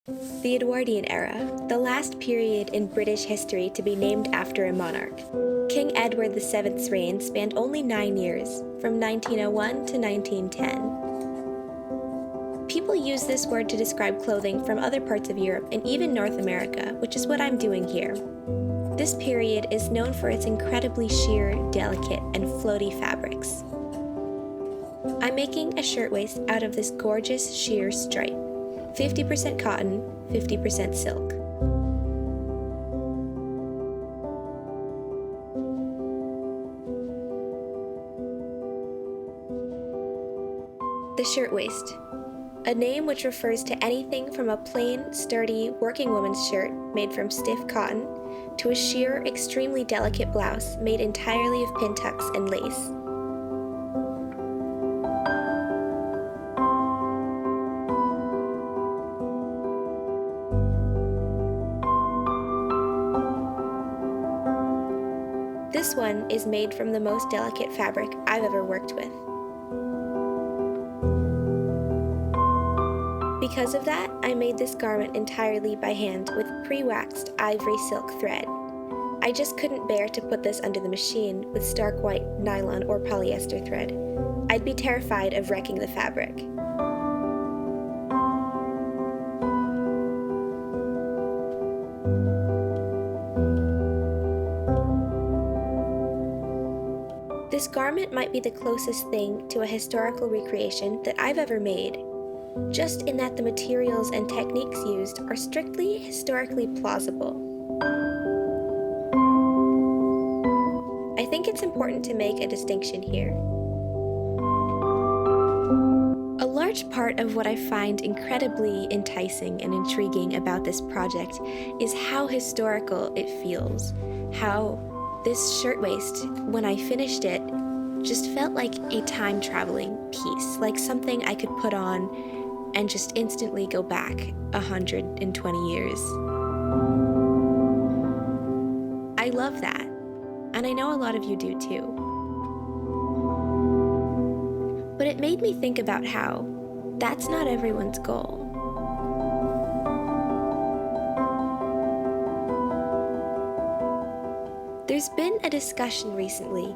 The Edwardian era, the last period in British history to be named after a monarch. King Edward VII's reign spanned only 9 years, from 1901 to 1910. People use this word to describe clothing from other parts of Europe and even North America, which is what I'm doing here. This period is known for its incredibly sheer, delicate, and floaty fabrics. I'm making a shirtwaist out of this gorgeous sheer stripe, 50% cotton, 50% silk. The shirtwaist, a name which refers to anything from a plain, sturdy, working woman's shirt made from stiff cotton to a sheer, extremely delicate blouse made entirely of pin tucks and lace. This one is made from the most delicate fabric I've ever worked with. Because of that, I made this garment entirely by hand with pre-waxed ivory silk thread. I just couldn't bear to put this under the machine with stark white nylon or polyester thread. I'd be terrified of wrecking the fabric. This garment might be the closest thing to a historical recreation that I've ever made, just in that the materials and techniques used are strictly historically plausible. I think it's important to make a distinction here. A large part of what I find incredibly enticing and intriguing about this project is how historical it feels, how this shirtwaist, when I finished it, just felt like a time-traveling piece, like something I could put on and just instantly go back 120 years. I love that, and I know a lot of you do too. But it made me think about how that's not everyone's goal. There's been a discussion recently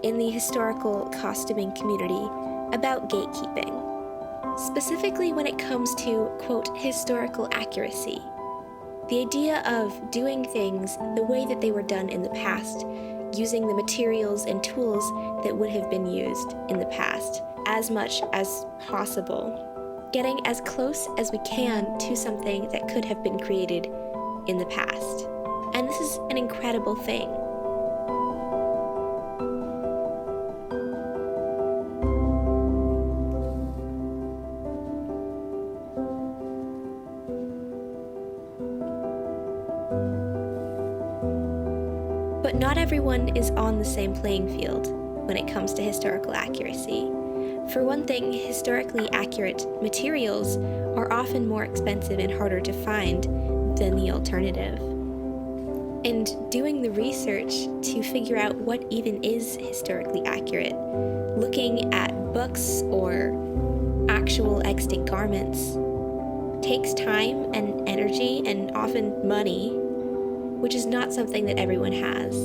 in the historical costuming community about gatekeeping, specifically when it comes to, quote, historical accuracy. The idea of doing things the way that they were done in the past, using the materials and tools that would have been used in the past as much as possible, getting as close as we can to something that could have been created in the past. And this is an incredible thing. But not everyone is on the same playing field when it comes to historical accuracy. For one thing, historically accurate materials are often more expensive and harder to find than the alternative. And doing the research to figure out what even is historically accurate, looking at books or actual extant garments, takes time and energy and often money, which is not something that everyone has.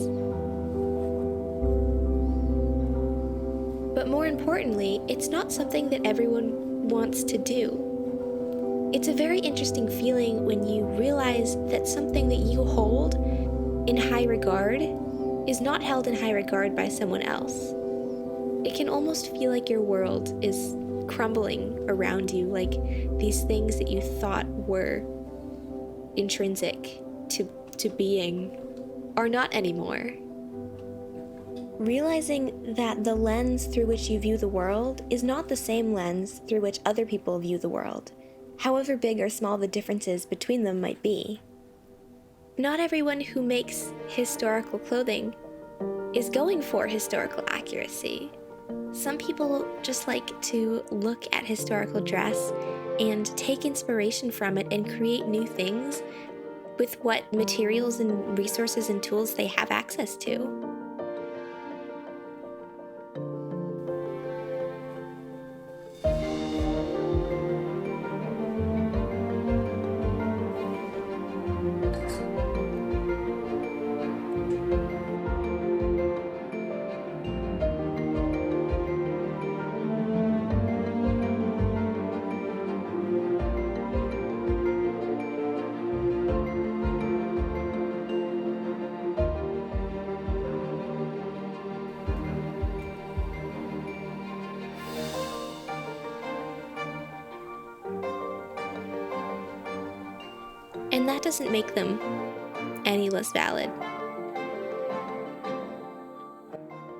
But more importantly, it's not something that everyone wants to do. It's a very interesting feeling when you realize that something that you hold in high regard is not held in high regard by someone else. It can almost feel like your world is crumbling around you, like these things that you thought were intrinsic to being are not anymore. Realizing that the lens through which you view the world is not the same lens through which other people view the world, however big or small the differences between them might be. Not everyone who makes historical clothing is going for historical accuracy. Some people just like to look at historical dress and take inspiration from it and create new things with what materials and resources and tools they have access to. And that doesn't make them any less valid.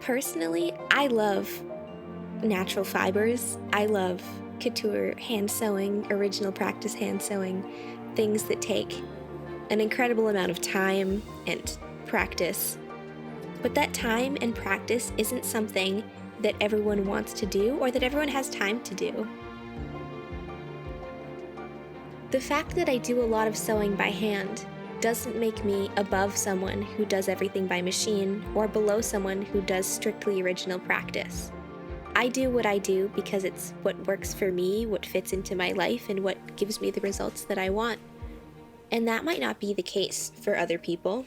Personally, I love natural fibers. I love couture hand sewing, original practice hand sewing, things that take an incredible amount of time and practice. But that time and practice isn't something that everyone wants to do or that everyone has time to do. The fact that I do a lot of sewing by hand doesn't make me above someone who does everything by machine or below someone who does strictly original practice. I do what I do because it's what works for me, what fits into my life, and what gives me the results that I want. And that might not be the case for other people.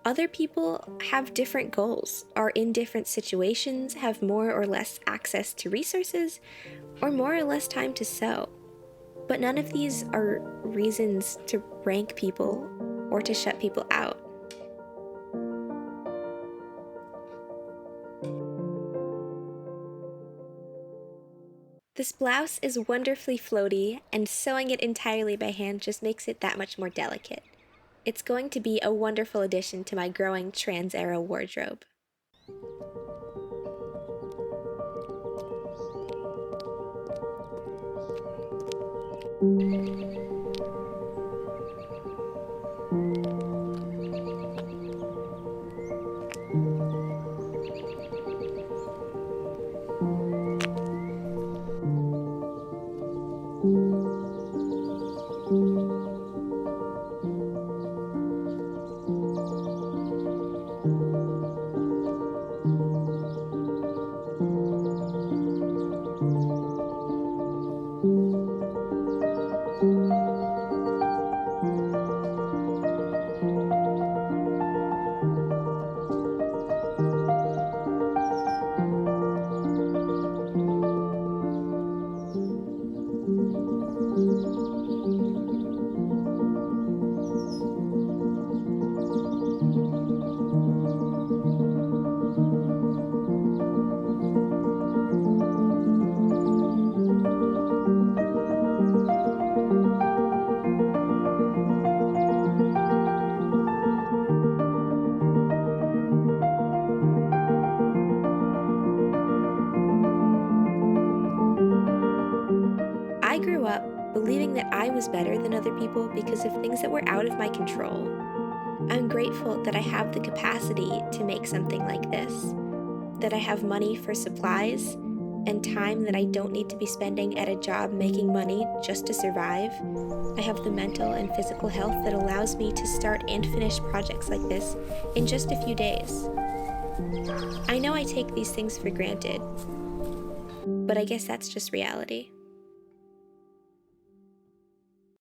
Other people have different goals, are in different situations, have more or less access to resources, or more or less time to sew. But none of these are reasons to rank people or to shut people out. This blouse is wonderfully floaty, and sewing it entirely by hand just makes it that much more delicate. It's going to be a wonderful addition to my growing trans-era wardrobe. I grew up believing that I was better than other people because of things that were out of my control. I'm grateful that I have the capacity to make something like this, that I have money for supplies and time that I don't need to be spending at a job making money just to survive. I have the mental and physical health that allows me to start and finish projects like this in just a few days. I know I take these things for granted, but I guess that's just reality.